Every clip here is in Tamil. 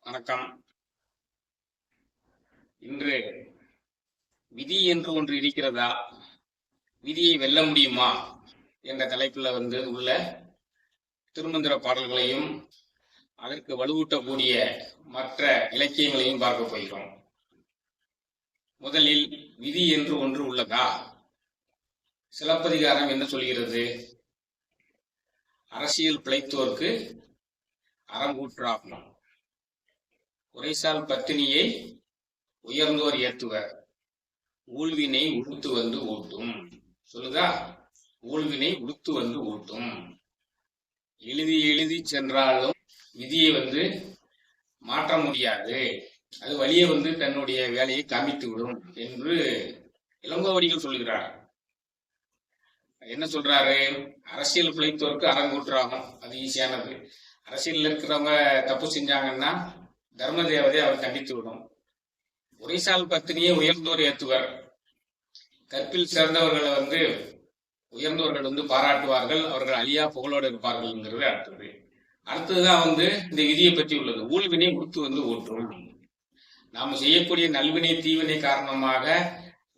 வணக்கம். இன்று விதி என்று ஒன்று இருக்கிறதா, விதியை வெல்ல முடியுமா என்ற தலைப்பில் உள்ள திருமந்திர பாடல்களையும் அதற்கு வலுவூட்டக்கூடிய மற்ற இலக்கியங்களையும் பார்க்க போகிறோம். முதலில் விதி என்று ஒன்று உள்ளதா? சிலப்பதிகாரம் என்ன சொல்கிறது? அரசியல் பிழைத்தோர்க்கு அறங்கூற்றாகும், உரைசால் பத்தினியை உயர்ந்தோர் ஏத்துவர், ஊழ்வினை உடுத்து வந்து ஊட்டும். சொல்லுதா? ஊழ்வினை உடுத்து வந்து ஊட்டும். எழுதி எழுதி சென்றாலும் விதியை மாற்ற முடியாது, அது வழியே தன்னுடைய வேலையை காமித்து விடும் என்று இளங்கோவடிகள் சொல்லுகிறார். என்ன சொல்றாரு? அரசியல் பிழைத்தோருக்கு அறங்கூற்றாகும், அது ஈஸியானது. அரசியல் இருக்கிறவங்க தப்பு செஞ்சாங்கன்னா தர்ம தேவதை அவர் கண்டித்து விடும். உரைசால் பத்தினியை உயர்ந்தோர் ஏத்துவர், கற்பில் சேர்ந்தவர்களை உயர்ந்தவர்கள் பாராட்டுவார்கள், அவர்கள் அழியா புகழோடு இருப்பார்கள்ங்கிறது அடுத்தது. அடுத்ததுதான் இந்த விதியை பற்றி உள்ளது. ஊழ்வினை உடுத்து ஊற்றும். நாம் செய்யக்கூடிய நல்வினை தீவினை காரணமாக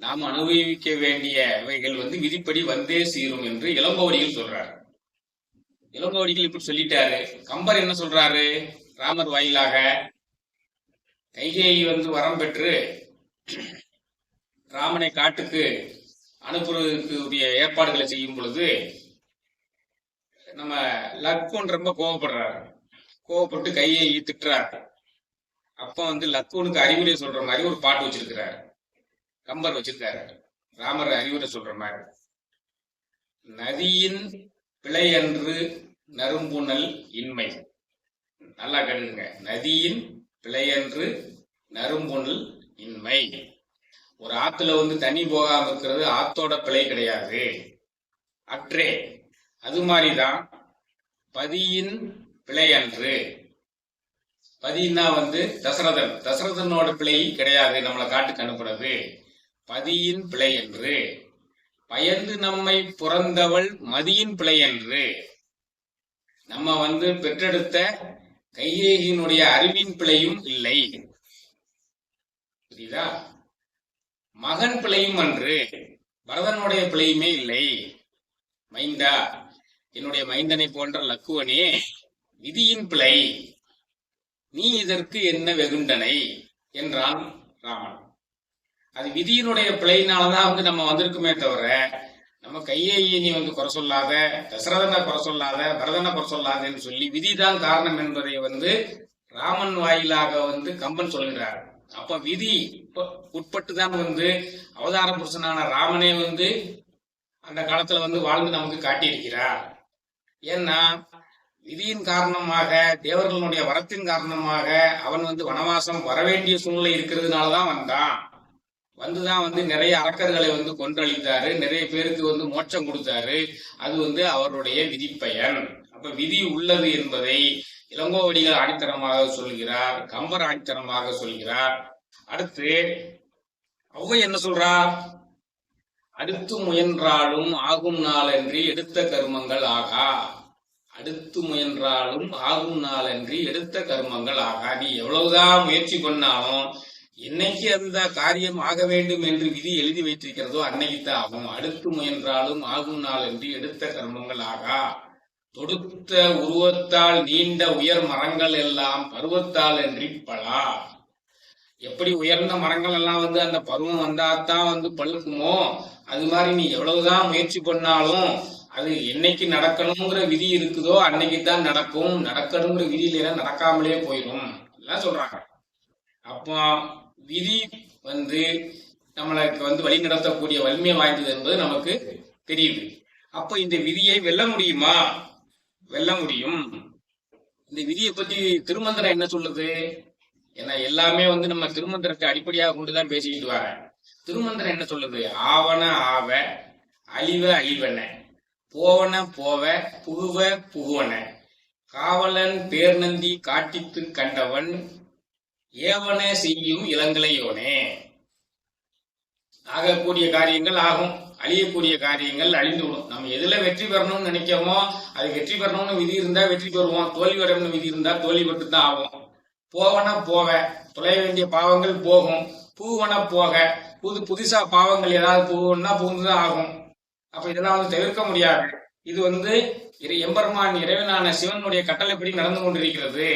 நாம் அனுபவிக்க வேண்டியவைகள் விதிப்படி வந்தே சீரும் என்று இளங்கோவடிகள் சொல்றாரு. இளங்கோவடிகள் இப்படி சொல்லிட்டாரு. கம்பர் என்ன சொல்றாரு? ராமர் வாயிலாக கைகேயி வரம் பெற்று ராமனை காட்டுக்கு அனுப்புவதற்கு உரிய ஏற்பாடுகளை செய்யும் பொழுது நம்ம லக்குன் ரொம்ப கோவப்படுறாரு. கோவப்பட்டு கைகேயி திட்டுறாரு. அப்ப லக்குனுக்கு அறிவுரை சொல்ற மாதிரி ஒரு பாட்டு வச்சிருக்கிறாரு, கம்பர் வச்சிருக்காரு. ராமர் அறிவுரை சொல்ற மாதிரி, நதியின் பிழையன்று நறும்புணல் இன்மை. நல்லா கேளுங்க, நதியின் பிழையன்று நறும்புணல் இன்மை. ஒரு ஆத்துல தண்ணி போகாம இருக்கிறது ஆத்தோட பிழை கிடையாது, அற்றே. அது மாதிரிதான் பதியின் பிழையன்று. பதினா தசரதனோட பிழை கிடையாது, நம்மளை காட்டுக்கு அனுப்புறது. பதியின் பிழை என்று. பயந்து நம்மை புறந்தவள் மதியின் பிழை என்று. நம்ம பெற்றெடுத்த கைகேயினுடைய அறிவின் பிழையும் இல்லை, புரியுதா? மகன் பிழையும் அன்று, பரதனுடைய பிழையுமே இல்லை. மைந்தா, என்னுடைய மைந்தனை போன்ற லக்குவனே, விதியின் பிழை, நீ இதற்கு என்ன வெகுண்டனை என்றான் ராமன். அது விதியினுடைய பிழையினாலதான் நம்ம வந்திருக்குமே தவிர, நம்ம கையேயை நீ குறை சொல்லாத, தசரதனை குறை சொல்லாத, பரதனை குறை சொல்லாதன்னு சொல்லி விதிதான் காரணம் என்பதை ராமன் வாயிலாக கம்பன் சொல்கிறார். அப்ப விதி உட்பட்டுதான் அவதார புருஷனான ராமனே அந்த காலத்துல வாழ்ந்து நமக்கு காட்டியிருக்கிறார். ஏன்னா விதியின் காரணமாக, தேவர்களுடைய வரத்தின் காரணமாக அவன் வனவாசம் வரவேண்டிய சூழ்நிலை இருக்கிறதுனாலதான் வந்துதான் நிறைய அரக்கர்களை கொன்றளித்தாரு, நிறைய பேருக்கு மோட்சம் கொடுத்தாரு. அது அவருடைய விதிப்பயன். அப்ப விதி உள்ளது என்பதை இளங்கோவடிகள் ஆணித்தரமாக சொல்கிறார், கம்பர் ஆணித்தரமாக சொல்கிறார். அடுத்து ஔவை என்ன சொல்றா? அடுத்து முயன்றாலும் ஆகும் நாளன்றி எடுத்த கருமங்கள் ஆகா. அடுத்து முயன்றாலும் ஆகும் நாளன்றி எடுத்த கருமங்கள் ஆகா. நீ எவ்வளவுதான் முயற்சி பண்ணாலும் என்னைக்கு அந்த காரியம் ஆக வேண்டும் என்று விதி எழுதி வைத்திருக்கிறதோ அன்னைக்குத்தான் ஆகும். அடுத்து முயன்றாலும் ஆகும் நாள் என்று எடுத்த கர்மங்கள் ஆகா. தொடுத்த உருவத்தால் நீண்ட உயர் மரங்கள் எல்லாம் பருவத்தால் என்று பலா. எப்படி உயர்ந்த மரங்கள் எல்லாம் அந்த பருவம் வந்தாதான் பழுக்குமோ, அது மாதிரி நீ எவ்வளவுதான் முயற்சி பண்ணாலும் அது என்னைக்கு நடக்கணுங்கிற விதி இருக்குதோ அன்னைக்குத்தான் நடக்கும். நடக்கணுங்கிற விதி இல்லைன்னா நடக்காமலே போயிடும் எல்லாம் சொல்றாங்க. அப்போ விதி நம்மளுக்கு வழி நடத்தக்கூடிய வலிமை வாய்ந்தது என்பது நமக்கு தெரியுது. அப்ப இந்த விதியை வெல்ல முடியுமா? வெல்ல முடியும். இந்த விதியை பத்தி திருமந்திரம் என்ன சொல்லுது? ஏன்னா எல்லாமே நம்ம திருமந்திரத்தை அடிப்படையாக கொண்டுதான் பேசிக்கிட்டு வர. திருமந்திரம் என்ன சொல்லுது? ஆவன ஆவ, அழிவ அழிவன, போவன போவ, புகுவ புகுவன, காவலன் பேர்நந்தி காட்டித்து கண்டவன், ஏவன செய்யும் இளங்கலையோனே. ஆகக்கூடிய காரியங்கள் ஆகும், அழியக்கூடிய காரியங்கள் அழிந்துவிடும். நம்ம எதுல வெற்றி பெறணும்னு நினைக்கிறோமோ அது வெற்றி பெறணும்னு விதி இருந்தா வெற்றி பெறுவோம், தோல்வி பெறணும்னு விதி இருந்தா தோல்வி பெற்று தான் ஆகும். போவன போக, தொலைய வேண்டிய பாவங்கள் போகும். பூவன போக, புதுசா பாவங்கள் ஏதாவது பூவுன்னா பூந்துதான் ஆகும். அப்ப இதெல்லாம் வந்து தவிர்க்க முடியாது. இது வந்து எம்பெருமான் இறைவனான சிவனுடைய கட்டளைப்படி நடந்து கொண்டிருக்கிறது.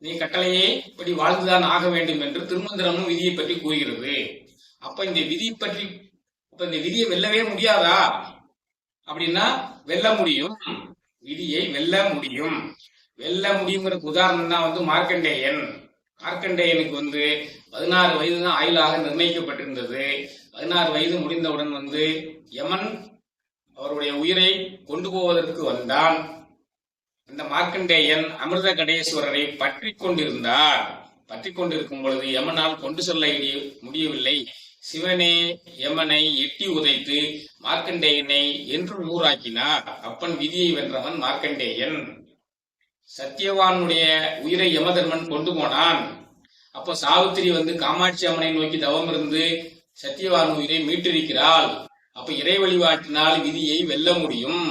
நீ கட்டளையை இப்படி வாழ்ந்துதான் ஆக வேண்டும் என்று திருமந்திரமும் விதியை பற்றி கூறுகிறது. அப்ப இந்த விதியை வெல்லவே முடியாதா அப்படின்னா வெல்ல முடியும். விதியை வெல்ல முடியும். வெல்ல முடியுங்கிறதுக்கு உதாரணம் தான் வந்து மார்க்கண்டேயன். மார்க்கண்டேயனுக்கு வந்து 16 வயது தான் ஆயுளாக நிர்ணயிக்கப்பட்டிருந்தது. 16 வயது முடிந்தவுடன் வந்து யமன் அவருடைய உயிரை கொண்டு போவதற்கு வந்தான். அந்த மார்க்கண்டேயன் அமிர்த கடேஸ்வரரை பற்றி கொண்டிருந்தார். பற்றி கொண்டிருக்கும் பொழுது யமனால் கொண்டு செல்ல முடியவில்லை. சிவனே யமனை எட்டி உதைத்து மார்க்கண்டேயனை என்று நூறாக்கினார். அப்பன் விதியை வென்றவன் மார்க்கண்டேயன். சத்தியவானுடைய உயிரை யமதர்மன் கொண்டு போனான். அப்போ சாவித்திரி வந்து காமாட்சி அம்மனை நோக்கி தவம் இருந்து சத்தியவான் உயிரை மீட்டிருக்கிறாள். அப்ப இறை வழிபாட்டினால் விதியை வெல்ல முடியும்.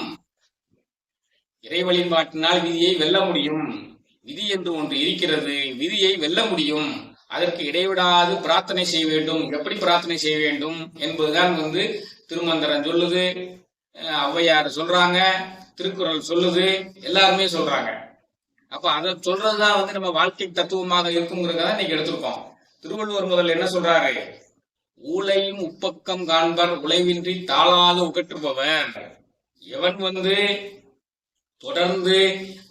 இறை வழிபாட்டினால் விதியை வெல்ல முடியும். விதி என்று ஒன்று இருக்கிறது. விதியை வெல்ல முடியும். அதற்கு இடைவிடாது பிரார்த்தனை செய்ய வேண்டும். எப்படி பிரார்த்தனை செய்ய வேண்டும் என்பதுதான் வந்து திருமந்திரம் சொல்லுது, ஔவையார் சொல்றாங்க, திருக்குறள் சொல்லுது, எல்லாருமே சொல்றாங்க. அப்ப அதை சொல்றதுதான் வந்து நம்ம வாழ்க்கை தத்துவமாக இருக்குங்கிறத இன்னைக்கு எடுத்திருக்கோம். திருவள்ளுவர் முதல்ல என்ன சொல்றாரு? ஊழையும் உப்பக்கம் காண்பர் உழைவின்றி தாளாது உகற்றுபவர். எவன் வந்து தொடர்ந்து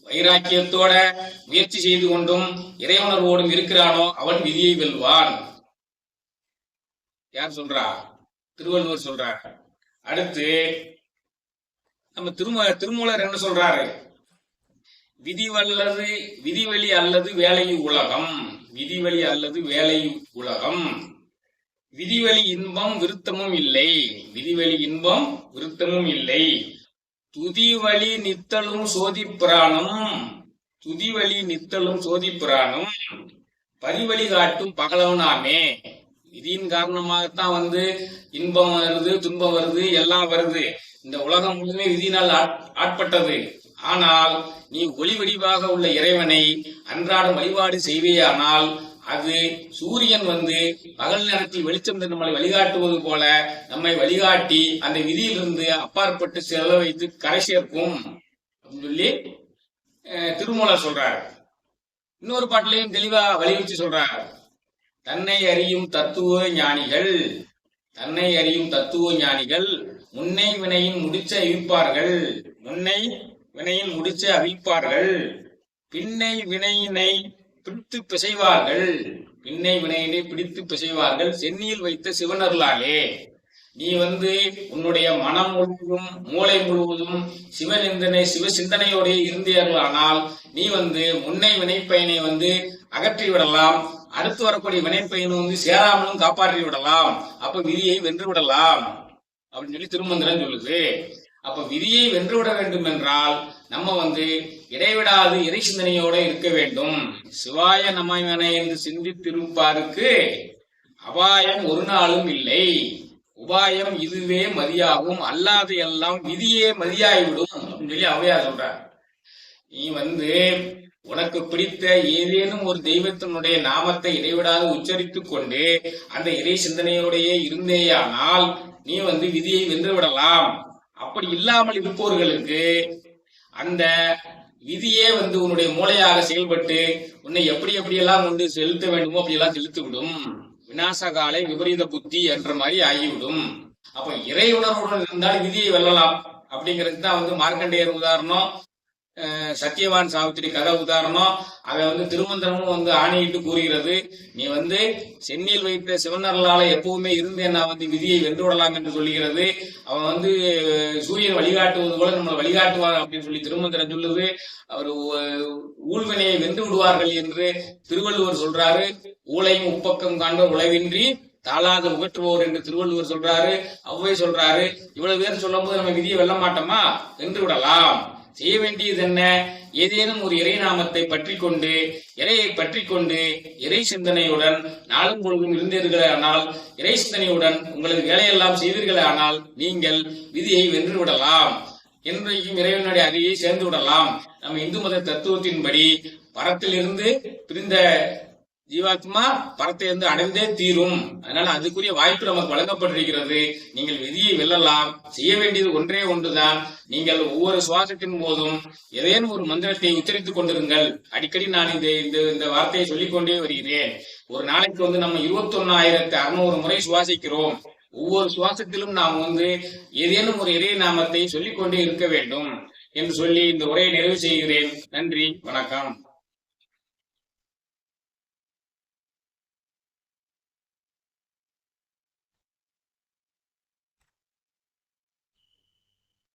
வைராக்கியத்தோட முயற்சி செய்து கொண்டும் இறையுணர்வோடும் இருக்கிறானோ அவன் விதியை வெல்வான். யார் சொல்றா? திருவள்ளுவர் சொல்றார். அடுத்து நம்ம திருமூலர் என்ன சொல்றாரு? விதிவழி அல்லது வேலை உலகம். விதிவழி அல்லது வேலை உலகம். விதிவழி இன்பம் விருத்தமும் இல்லை. விதிவழி இன்பம் விருத்தமும் இல்லை. துதிவழி நித்தலும் சோதிப்பிரானும். துதிவழி நித்தலும் சோதிப்பிரானும் பரிவழி காட்டும் பகலவனாமே. விதியின் காரணமாகத்தான் வந்து இன்பம் வருது, துன்பம் வருது, எல்லாம் வருது. இந்த உலகம் முழுமே விதியினால் ஆட்பட்டது. ஆனால் நீ ஒளி வடிவாக உள்ள இறைவனை அன்றாடம் வழிபாடு செய்வேயானால் அது சூரியன் வந்து பகல் நேரத்தில் வெளிச்சம் நம்மளை வழிகாட்டுவது போல நம்மை வழிகாட்டி அந்த விதியிலிருந்து அப்பாற்பட்டு செல்ல வைத்து கரை சேர்க்கும் அப்படின்னு சொல்லி திருமூலர் சொல்றார். இன்னொரு பாட்டிலையும் தெளிவா வலியுறுத்தி சொல்றார். தன்னை அறியும் தத்துவ ஞானிகள், தன்னை அறியும் தத்துவ ஞானிகள் முன்னை வினையின் முடிச்ச அவிழ்ப்பார்கள். முன்னை வினையின் முடிச்ச அவிழ்ப்பார்கள். பின்னை வினையினை பிடித்து பிசைவார்கள். பின்னை வினையினை பிடித்து பிசைவார்கள் சென்னியில் வைத்த சிவனருளாலே. நீ வந்து உன்னுடைய மனம் முழுவதும் மூளை முழுவதும் சிவ சிந்தனையோட இருந்தீர்களானால் நீ வந்து முன்னை வினைப்பயனை வந்து அகற்றி விடலாம். அடுத்து வரக்கூடிய வினைப்பயனை வந்து சேராமலும் காப்பாற்றி விடலாம். அப்ப விதியை வென்று விடலாம் அப்படின்னு சொல்லி திருமந்திரம் சொல்லுது. அப்ப விதியை வென்றுவிட வேண்டும் என்றால் நம்ம வந்து இடைவிடாது இறை சிந்தனையோட இருக்க வேண்டும். சிவாய நமயன என்று சிந்தித்திருப்பாருக்கு அபாயம் ஒரு நாளும் இல்லை. உபாயம் இதுவே மதியாகும், அல்லாத எல்லாம் விதியே மதியாகிவிடும் அப்படின்னு சொல்லி ஔவையார் சொல்றார். நீ வந்து உனக்கு பிடித்த ஏதேனும் ஒரு தெய்வத்தினுடைய நாமத்தை இடைவிடாது உச்சரித்துக் கொண்டு அந்த இறை சிந்தனையோடையே இருந்தேயானால் நீ வந்து விதியை வென்று விடலாம். அப்படி இல்லாமல் இருப்பவர்களுக்கு அந்த விதியே வந்து உன்னுடைய மூளையாக செயல்பட்டு உன்னை எப்படியெல்லாம் கொண்டு செலுத்த வேண்டுமோ அப்படியெல்லாம் செலுத்தி விடும். விநாசகாலை விபரீத புத்தி என்ற மாதிரி ஆகிவிடும். அப்ப இறை உணர்வுடன் இருந்தால் விதியை வெல்லலாம் அப்படிங்கிறது தான் வந்து மார்க்கண்டேயர் உதாரணம், சத்தியவான் சாவித்திரி கதை உதாரணம். அதை வந்து திருமந்திரமும் வந்து ஆணையிட்டு கூறுகிறது. நீ வந்து சென்னியில் வைத்த சிவனர்களால எப்பவுமே இருந்தேன் நான் வந்து விதியை வென்று விடலாம் என்று சொல்லுகிறது. அவன் வந்து சூரியன் வழிகாட்டுவது போல நம்மளை வழிகாட்டுவார் அப்படின்னு சொல்லி திருமந்திரம் சொல்லுது. அவர் ஊழ்வினையை வென்று விடுவார்கள் என்று திருவள்ளுவர் சொல்றாரு. ஊழையும் உப்பக்கம் காண்ப உழைவின்றி தாளாத உகற்றுவோர் என்று திருவள்ளுவர் சொல்றாரு. ஔவை சொல்றாரு. இவ்வளவு பேர் சொல்லும் போது நம்ம விதியை வெல்ல மாட்டோமா? வென்று விடலாம். செய்ய வேண்டியது என்ன? ஏதேனும் ஒரு இறை நாமத்தை பற்றி கொண்டு இறையை பற்றி கொண்டு இறை சிந்தனையுடன் நாளும் பொழுதும் இருந்தீர்களே ஆனால், இறை சிந்தனையுடன் உங்களது வேலையெல்லாம் செய்தீர்களே ஆனால் நீங்கள் விதியை வென்று விடலாம். என்றைக்கும் இறைவனுடைய அருகே சேர்ந்து விடலாம். நம்ம இந்து மத தத்துவத்தின்படி பரத்திலிருந்து பிரிந்த ஜீவாத்மா பரத்தை வந்து அடைந்தே தீரும். அதனால அதுக்குரிய வாய்ப்பு நமக்கு வழங்கப்பட்டிருக்கிறது. நீங்கள் விதியை வெல்லலாம். செய்ய வேண்டியது ஒன்றே ஒன்றுதான். நீங்கள் ஒவ்வொரு சுவாசத்தின் போதும் ஏதேனும் ஒரு மந்திரத்தை உச்சரித்துக் கொண்டிருங்கள். அடிக்கடி நான் இந்த வார்த்தையை சொல்லிக்கொண்டே வருகிறேன். ஒரு நாளைக்கு வந்து நம்ம 21,600 முறை சுவாசிக்கிறோம். ஒவ்வொரு சுவாசத்திலும் நாம் வந்து ஏதேனும் ஒரு இறை நாமத்தை சொல்லிக்கொண்டே இருக்க வேண்டும் என்று சொல்லி இந்த உரையை நிறைவு செய்கிறேன். நன்றி, வணக்கம்.